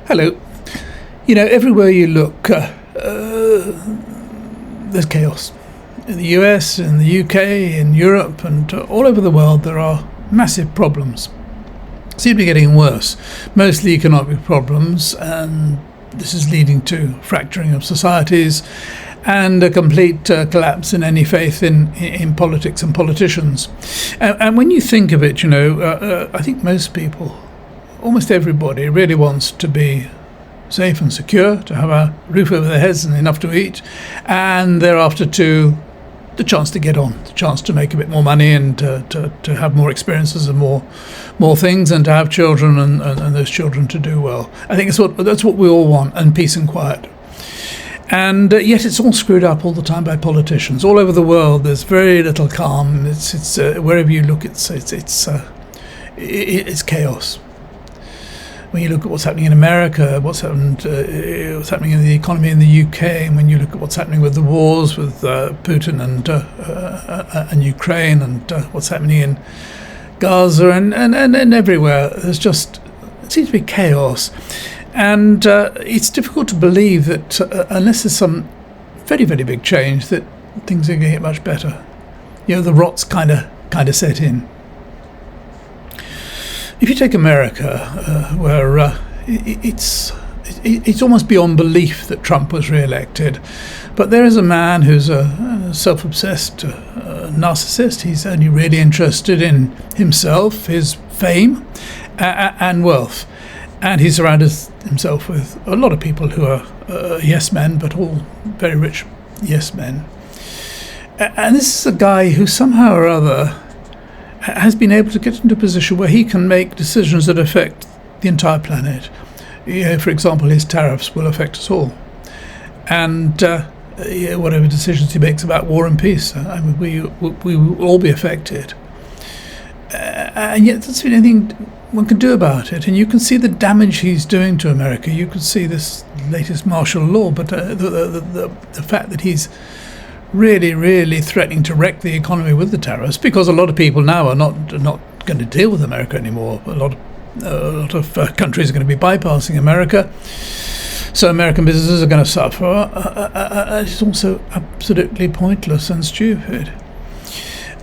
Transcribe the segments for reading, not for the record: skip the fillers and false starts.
Hello. Everywhere you look, there's chaos. In the US, in the UK, in Europe, and all over the world, there are massive problems. Seem to be getting worse. Mostly economic problems, and this is leading to fracturing of societies and a complete collapse in any faith in politics and politicians. And when you think of it, I think most people, almost everybody, really wants to be safe and secure, to have a roof over their heads and enough to eat, and thereafter to the chance to get on, the chance to make a bit more money and to have more experiences and more things, and to have children and those children to do well. I think that's what we all want, and peace and quiet. And yet it's all screwed up all the time by politicians all over the world. There's very little calm. It's wherever you look, it's chaos. When you look at what's happening in America, what's happening in the economy in the UK, and when you look at what's happening with the wars with Putin and Ukraine, and what's happening in Gaza and everywhere, it seems to be chaos. And it's difficult to believe that unless there's some very, very big change, that things are going to get much better. The rot's kind of set in. If you take America, where it's almost beyond belief that Trump was re-elected, but there is a man who's a self-obsessed narcissist. He's only really interested in himself, his fame, and wealth. And he surrounded himself with a lot of people who are yes men, but all very rich yes men. And this is a guy who somehow or other has been able to get into a position where he can make decisions that affect the entire planet. For example, his tariffs will affect us all. And whatever decisions he makes about war and peace, we will all be affected. And yet there's anything one can do about it. And you can see the damage he's doing to America. You can see this latest martial law, but the fact that he's really, really threatening to wreck the economy with the tariffs, because a lot of people now are not going to deal with America anymore. A lot of countries are going to be bypassing America, so American businesses are going to suffer. It's also absolutely pointless and stupid.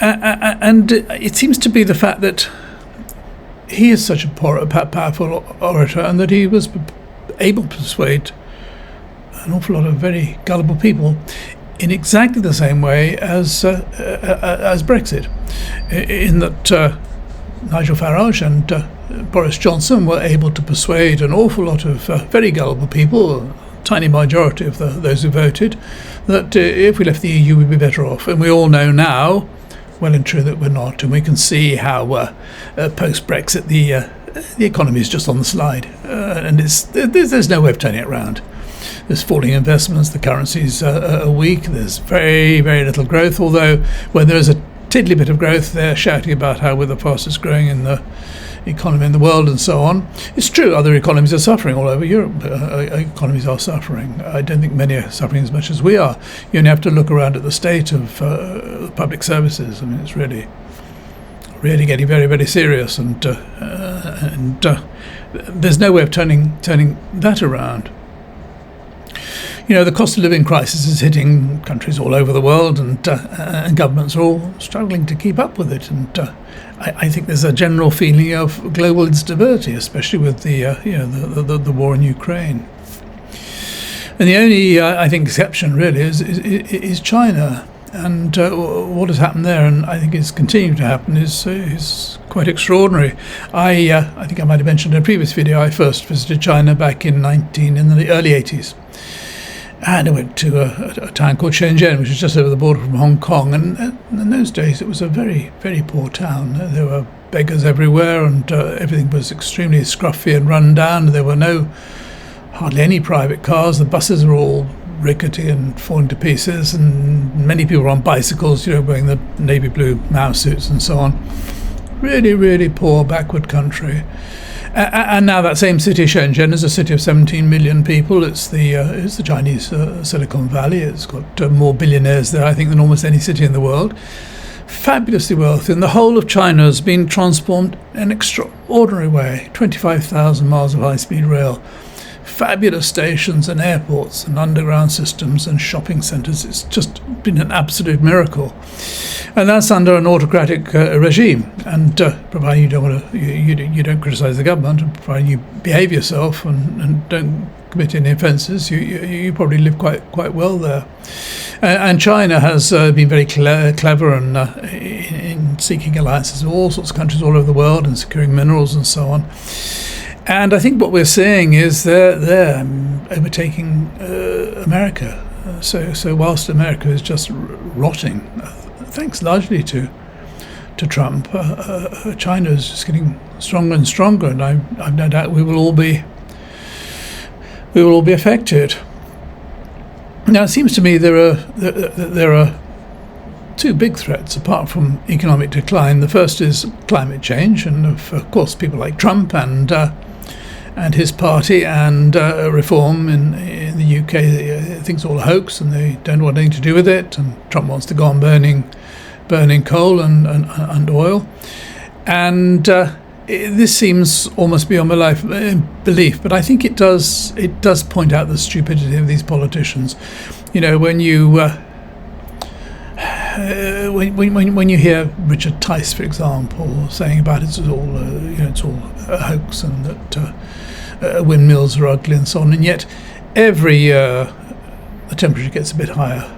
And it seems to be the fact that he is such a powerful orator, and that he was able to persuade an awful lot of very gullible people in exactly the same way as Brexit, in that Nigel Farage and Boris Johnson were able to persuade an awful lot of very gullible people, a tiny majority of those who voted, that if we left the EU we'd be better off. And we all know now, well and true, that we're not. And we can see how post-Brexit the economy is just on the slide, and there's no way of turning it around. There's falling investments, the currencies are weak, there's very, very little growth, although when there is a tiddly bit of growth, they're shouting about how we're the fastest growing in the economy in the world and so on. It's true, other economies are suffering all over Europe. Economies are suffering. I don't think many are suffering as much as we are. You only have to look around at the state of public services. I mean, it's really getting very, very serious, and there's no way of turning that around. The cost of living crisis is hitting countries all over the world, and governments are all struggling to keep up with it. And I think there's a general feeling of global instability, especially with the war in Ukraine. And the only, I think, exception really is China. And what has happened there, and I think is continuing to happen, is quite extraordinary. I think I might have mentioned in a previous video, I first visited China back in the early 80s. And I went to a town called Shenzhen, which is just over the border from Hong Kong. And in those days, it was a very, very poor town. There were beggars everywhere, and everything was extremely scruffy and run down. There were hardly any private cars. The buses were all rickety and falling to pieces, and many people were on bicycles, wearing the navy blue Mao suits and so on. Really, really poor, backward country. And now that same city, Shenzhen, is a city of 17 million people. It's the Chinese Silicon Valley. It's got more billionaires there, I think, than almost any city in the world. Fabulously wealthy. And the whole of China has been transformed in an extraordinary way. 25,000 miles of high-speed rail. fabulous stations and airports and underground systems and shopping centres. It's just been an absolute miracle, and that's under an autocratic regime. And providing you don't want to, you don't criticise the government, and providing you behave yourself and don't commit any offences, you probably live quite well there. And China has been very clever in seeking alliances with all sorts of countries all over the world and securing minerals and so on. And I think what we're seeing is they're overtaking America. So whilst America is just rotting, thanks largely to Trump, China is just getting stronger and stronger, and I've no doubt we will all be affected. Now, it seems to me there are two big threats apart from economic decline. The first is climate change, and of course people like Trump and his party and reform in the UK thinks all a hoax, and they don't want anything to do with it. And Trump wants to go on burning coal and oil, and this seems almost beyond my life belief, but I think it does point out the stupidity of these politicians. You know, when you when you hear Richard Tice, for example, saying about it's all a hoax, and that windmills are ugly and so on, and yet every year the temperature gets a bit higher.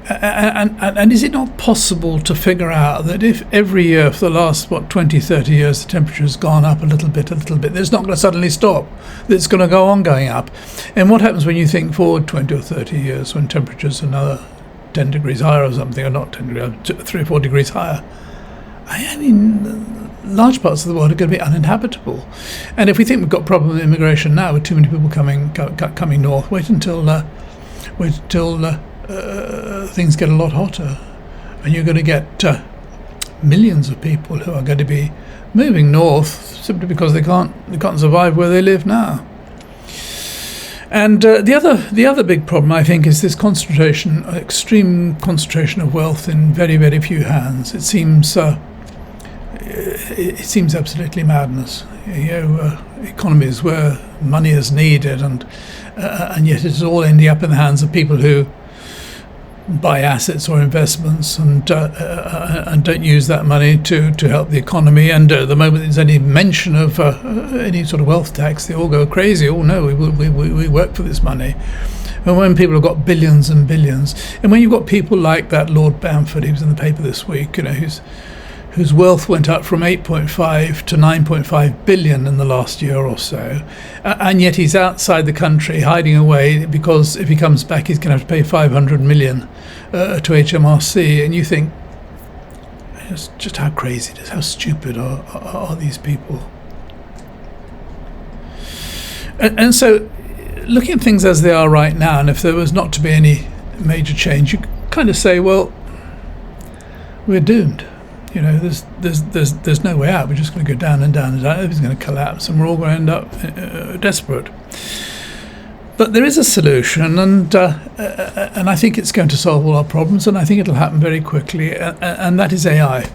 And is it not possible to figure out that if every year for the last 20, 30 years the temperature has gone up a little bit, it's not going to suddenly stop, that it's going to go on going up? And what happens when you think forward 20 or 30 years when temperature's another 10 degrees higher or something, or not 10 degrees, 3 or 4 degrees higher? I mean, large parts of the world are going to be uninhabitable. And if we think we've got problem with immigration now, with too many people coming north, wait until things get a lot hotter, and you're going to get millions of people who are going to be moving north simply because they can't survive where they live now. And the other big problem, I think, is this extreme concentration of wealth in very, very few hands. It seems absolutely madness. Economies where money is needed, and yet it's all ending up in the hands of people who buy assets or investments and don't use that money to help the economy. And the moment there's any mention of any sort of wealth tax, they all go crazy. Oh no, we work for this money. And when people have got billions and billions, and when you've got people like that Lord Bamford, he was in the paper this week, whose wealth went up from 8.5 to 9.5 billion in the last year or so, and yet he's outside the country hiding away, because if he comes back he's going to have to pay 500 million to HMRC. And you think, just how crazy it is, how stupid are these people? And so, looking at things as they are right now, and if there was not to be any major change, you kind of say, well, we're doomed. There's no way out. We're just going to go down and down and down. Everything's going to collapse, and we're all going to end up desperate. But there is a solution, and I think it's going to solve all our problems, and I think it'll happen very quickly, and that is AI.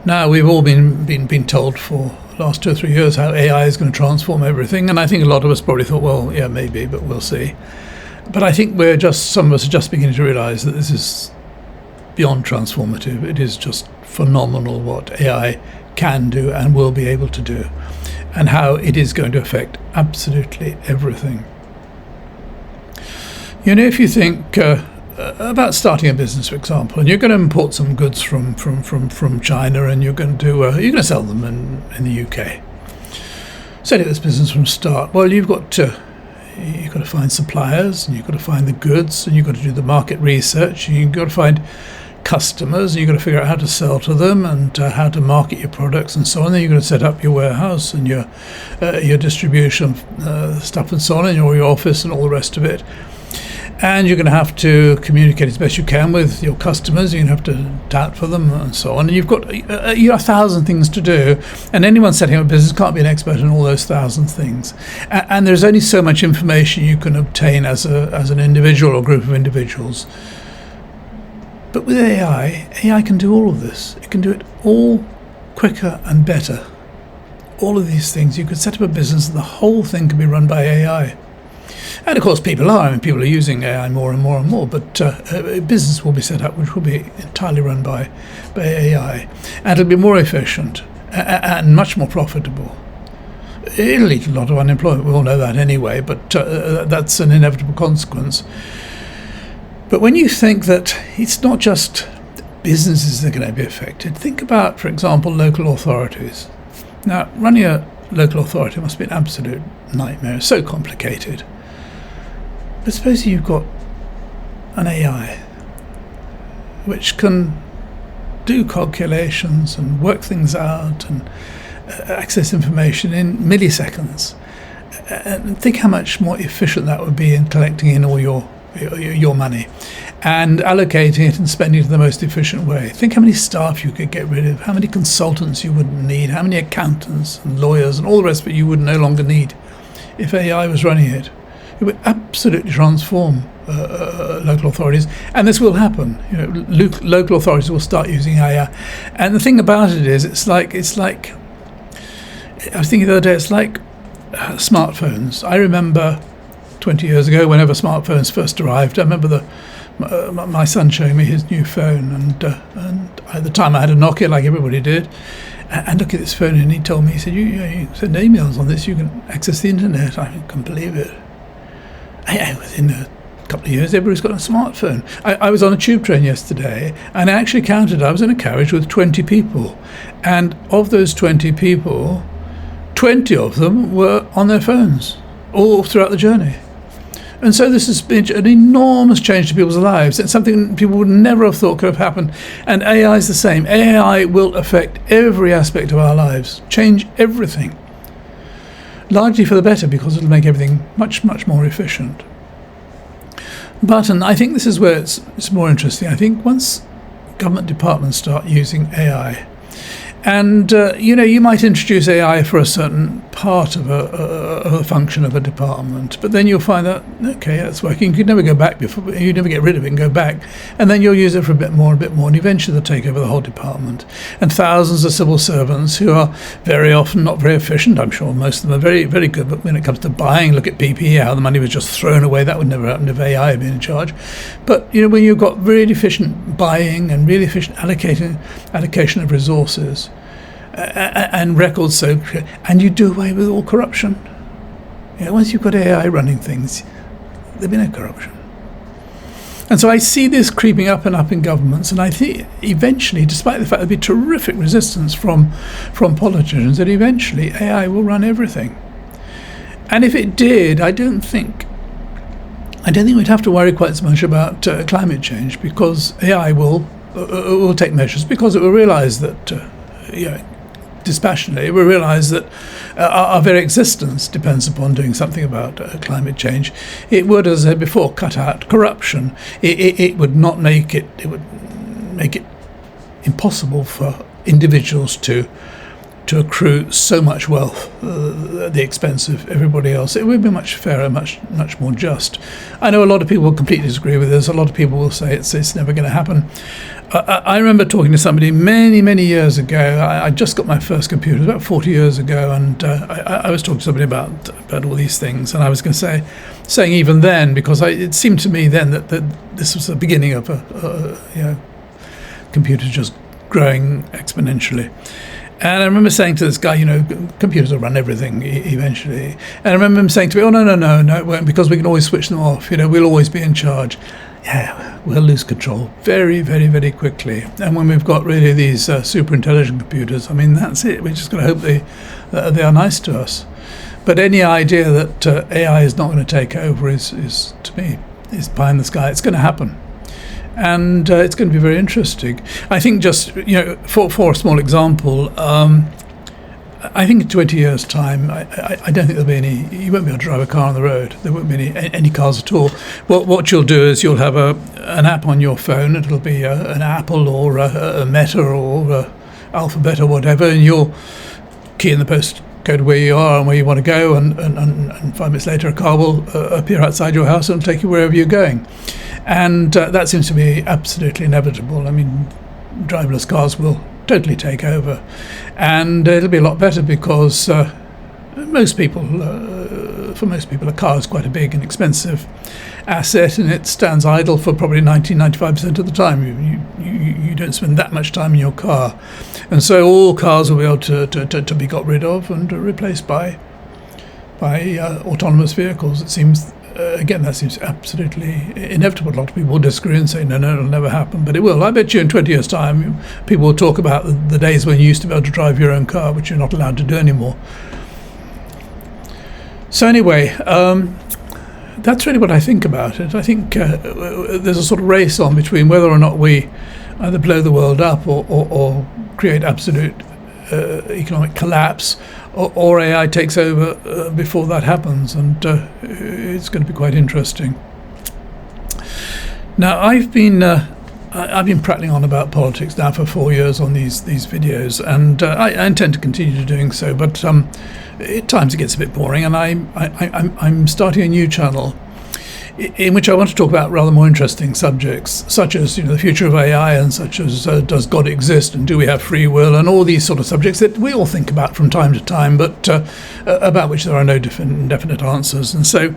Now, we've all been told for the last 2 or 3 years how AI is going to transform everything, and I think a lot of us probably thought, well, yeah, maybe, but we'll see. But I think some of us are just beginning to realise that this is beyond transformative. It is just phenomenal what AI can do and will be able to do, and how it is going to affect absolutely everything. If you think about starting a business, for example, and you're going to import some goods from China, and you're going to sell them in the UK. Setting this business from start, well, you've got to find suppliers, and you've got to find the goods, and you've got to do the market research, and you've got to find customers, and you've got to figure out how to sell to them, and how to market your products and so on. Then you're going to set up your warehouse and your distribution stuff and so on, and your office and all the rest of it. And you're going to have to communicate as best you can with your customers. You're going to have to tout for them and so on. And you've got 1,000 things to do. And anyone setting up a business can't be an expert in all those 1,000 things. And there's only so much information you can obtain as an individual or group of individuals. But with AI can do all of this. It can do it all quicker and better, all of these things, you could set up a business and the whole thing could be run by AI. And of course people are. I mean, people are using AI more and more and more, but a business will be set up which will be entirely run by AI. And it'll be more efficient and much more profitable. It'll lead to a lot of unemployment. We all know that anyway, but that's an inevitable consequence. But when you think that it's not just businesses that are going to be affected, think about, for example, local authorities. Now, running a local authority must be an absolute nightmare. It's so complicated. But suppose you've got an AI which can do calculations and work things out and access information in milliseconds. And think how much more efficient that would be in collecting in all your money and allocating it and spending it in the most efficient way. Think how many staff you could get rid of, how many consultants you wouldn't need, how many accountants and lawyers and all the rest of it you would no longer need if AI was running it. It would absolutely transform local authorities, and this will happen. Local authorities will start using AI. And the thing about it is, it's like I was thinking the other day, it's like smartphones. I remember 20 years ago, whenever smartphones first arrived, I remember my son showing me his new phone, and at the time I had a Nokia like everybody did, and look at this phone, and he told me, he said, you send emails on this, you can access the internet. I couldn't believe it. Within a couple of years, everybody's got a smartphone. I was on a tube train yesterday, and I actually counted, I was in a carriage with 20 people, and of those 20 people, 20 of them were on their phones all throughout the journey. And so this has been an enormous change to people's lives. It's something people would never have thought could have happened. And AI is the same. AI will affect every aspect of our lives, change everything. Largely for the better, because it'll make everything much, much more efficient. But, and I think this is where it's more interesting, I think once government departments start using AI, and you might introduce AI for a certain part of a function of a department, but then you'll find that okay, that's working. You could never go back before. You never get rid of it and go back, and then you'll use it for a bit more, and eventually they'll take over the whole department. And thousands of civil servants who are very often not very efficient. I'm sure most of them are very, very good, but when it comes to buying, look at PPE, how the money was just thrown away. That would never happen if AI had been in charge. But when you've got really efficient buying and really efficient allocation of resources. And records, and you do away with all corruption. Once you've got AI running things, there'll be no corruption. And so I see this creeping up and up in governments, and I think eventually, despite the fact there'll be terrific resistance from politicians, that eventually AI will run everything. And if it did, I don't think we'd have to worry quite so much about climate change, because AI will take measures, because it will realise that. Dispassionately, we realise that our very existence depends upon doing something about climate change. It would, as I said before, cut out corruption. It would not make it. It would make it impossible for individuals to accrue so much wealth at the expense of everybody else. It would be much fairer, much more just. I know a lot of people will completely disagree with this. A lot of people will say it's never going to happen. I remember talking to somebody many years ago. I just got my first computer about 40 years ago, and I was talking to somebody about all these things, and I was going to saying even then, because it seemed to me then that this was the beginning of computers just growing exponentially. And I remember saying to this guy, computers will run everything eventually. And I remember him saying to me, oh, no, it won't, because we can always switch them off. We'll always be in charge. Yeah, we'll lose control very, very, very quickly. And when we've got really these super intelligent computers, I mean, that's it. We're just going to hope they are nice to us. But any idea that AI is not going to take over is to me, is pie in the sky. It's going to happen. And it's going to be very interesting. I think just, for a small example, I think in 20 years' time, I don't think there'll be you won't be able to drive a car on the road. There won't be any cars at all. What you'll do is you'll have an app on your phone. It'll be an Apple or a Meta or a Alphabet or whatever, and you'll key in the postcode where you are and where you want to go, and 5 minutes later a car will appear outside your house and take you wherever you're going. And that seems to be absolutely inevitable. I mean, driverless cars will totally take over, and it'll be a lot better because most people, for most people, a car is quite a big and expensive asset, and it stands idle for probably 95% of the time. You don't spend that much time in your car, and so all cars will be able to be got rid of and replaced by autonomous vehicles. It seems, again, that seems absolutely inevitable. A lot of people will disagree and say, no, it'll never happen, but it will. I bet you in 20 years' time, people will talk about the days when you used to be able to drive your own car, which you're not allowed to do anymore. So anyway, that's really what I think about it. I think there's a sort of race on between whether or not we either blow the world up or create absolute economic collapse, or AI takes over before that happens, and it's going to be quite interesting. Now, I've been prattling on about politics now for 4 years on these videos, and I intend to continue doing so. But at times it gets a bit boring, and I'm starting a new channel in which I want to talk about rather more interesting subjects, such as the future of AI, and such as does God exist, and do we have free will, and all these sort of subjects that we all think about from time to time, but about which there are no definite answers. And so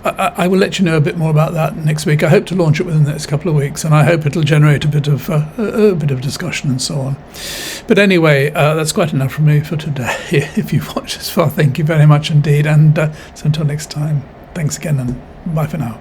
I will let you know a bit more about that next week. I hope to launch it within the next couple of weeks, and I hope it'll generate a bit of discussion and so on. But anyway, that's quite enough from me for today. If you've watched this far, thank you very much indeed, and so until next time, thanks again, and bye for now.